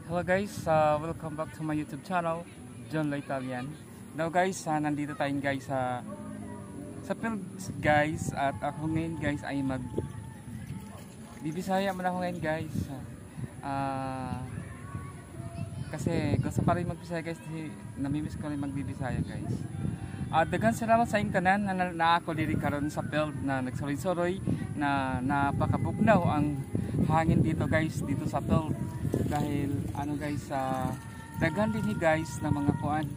Hello guys, welcome back to my YouTube channel, John La Italian. Now guys, nandito tayo guys sa fields guys, at ako ngayon guys ay bibisaya mo na ako ngayon guys. Kasi gusto pa rin magbisaya guys, namimiss ko rin magbibisaya guys. Daghang salamat sa inyong tanan na ako diri karon sa field na nagsuroy-suroy na napakabugnaw ang hangin dito guys, dito sa field. Dahil ano guys, daghan din guys na mga kuan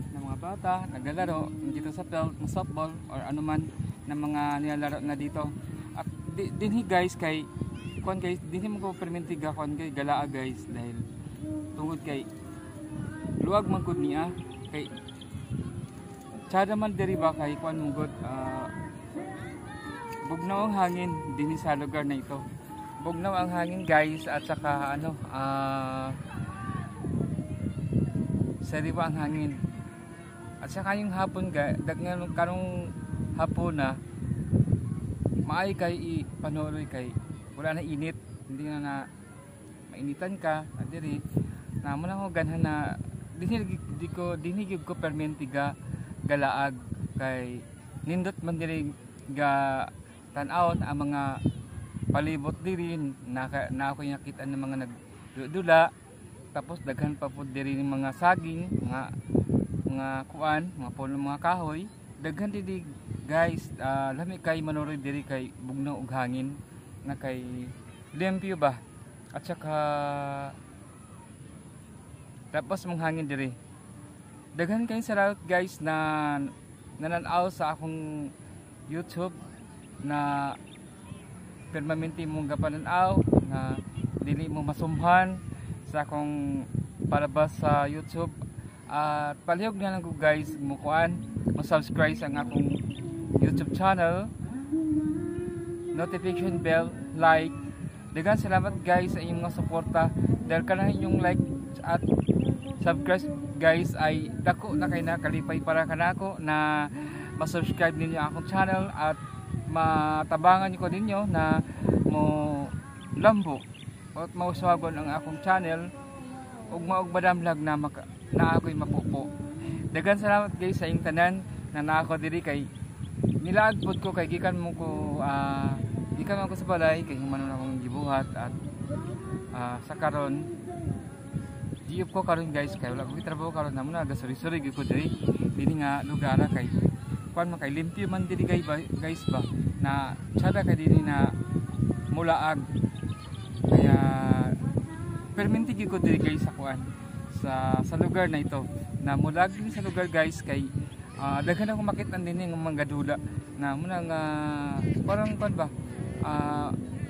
na mga bata naglalaro dito sa field ng softball or anuman na mga nilalaro na dito. At dinhi guys kay kuan guys, dinhi mo ko permentiga kuan kay galaa guys, dahil tungod kay luwag man gud niya kay tsada man diri ba kay kuan mo gud bugnaw ang hangin dinhi sa lugar na ito. Bugnaw ang hangin guys, at saka ano sariwa ang hangin, at saka yung hapon guys, karong hapon na maay kay ipanoroy kay wala na init, hindi na mainitan ka adiri na mo lang ko ganhan na dinhigib ko permentiga galaag kay nindot man diri ga tan-aw ang mga palibot diri na ako nakita ng mga nagdula, tapos daghan pa pud diri ng mga saging, mga kuan, mga puno, mga kahoy, daghan diri guys. Lami kay manoroy diri kay bugnaw og hangin na kay limpyo ba, at saka tapos mong hangin diri. Daghan kay salamat guys na nananaw sa akong YouTube na permanente mong gapananaw, na dili mo masumhan sa akong palabas sa YouTube. At palihog na lang ko guys mo kuan, mo-subscribe ang akong YouTube channel, notification bell, like. Daghang salamat guys sa inyong mga suporta, dahil kanang inyong like at subscribe guys ay dako na kay nakalipay para kanako na ma-subscribe ninyo akong channel, at matabangan ko ninyo na mo lambo at mauswagon ang akong channel ug maugmadamlag na ako'y mapupo. Daghang salamat guys sa inyong tanan na naako diri kay nilaag pod ko kay gikan mo ko sa balay kay humanon akong gibuhat, at sa karon diop ko karon guys kay wala ko gitrabaho karon, namo na gasuri-suri gyud ko diri nga lugar kay kuan man kay limpyo man diri guys ba na tsada kay diri na mulaag, kaya perminti gyud ko diri guys sa kuan sa lugar na ito na mulaag din sa lugar guys kay daghan ako makita din ng mga dula na muna nga parang kuan ba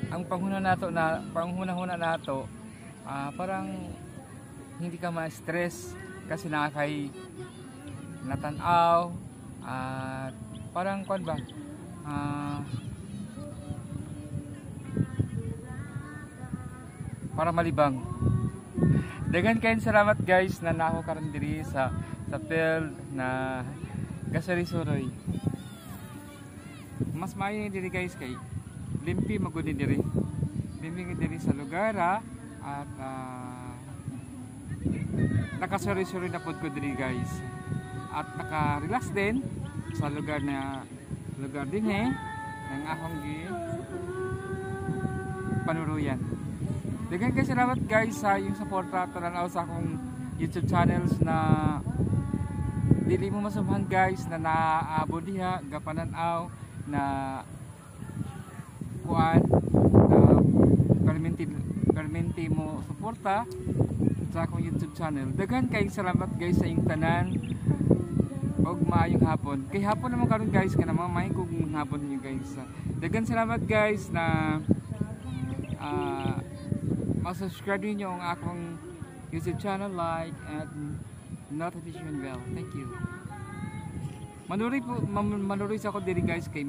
ang panghuna nato parang hindi ka ma-stress kasi nakakay natanaw, at parang kuan ba para malibang. Dagan kayo salamat guys na nako karon diri sa field na gasuri-suroy. Mas maayo diri guys kay limpi magud diri sa lugar, at nakasuri-suroy na pod ko diri guys, at naka-relax din sa lugar din ng akong panuruyan. Daghang kay salamat guys sa iyong suporta tanaw sa akong YouTube channels na dili mo masumhan guys na naaabo diha gapananaw na kuan permanente mo suporta sa akong YouTube channel. Daghan kay salamat guys sa iyong tanan og maayong hapon. Kay hapon naman karon guys kana mamay kog hapon niyo guys. Daghan salamat guys na mag-subscribe niyo ang akong YouTube channel, like and notification bell. Thank you. Manuri sa ako diri guys kay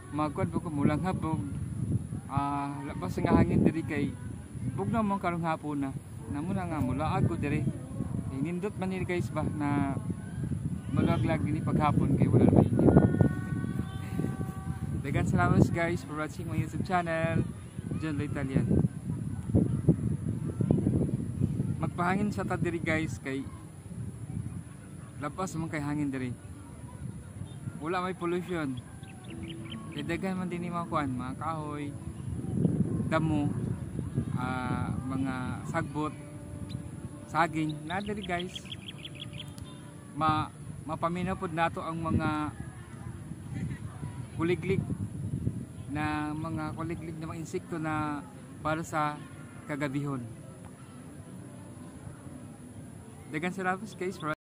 magkuan ko mulang hapon. Lapas nga hangin diri kay bugnaw man karong hapon na. Namo na nga mulaag ko diri. Kay nindot man ni guys ba na malaglag ni paghapon kay wala na init. Daghang salamat guys for watching my YouTube channel, John La Italian. magpahangin sa ta diri guys kay lapas man kay hangin diri. Wala may pollution. Kay daghan man din mga kuan, mga kahoy, damo, mga sagbot, saging na diri guys. Mapaminaw pod nato ang mga kuliglig na mga insekto na para sa kagabihon. Dagan salamat guys.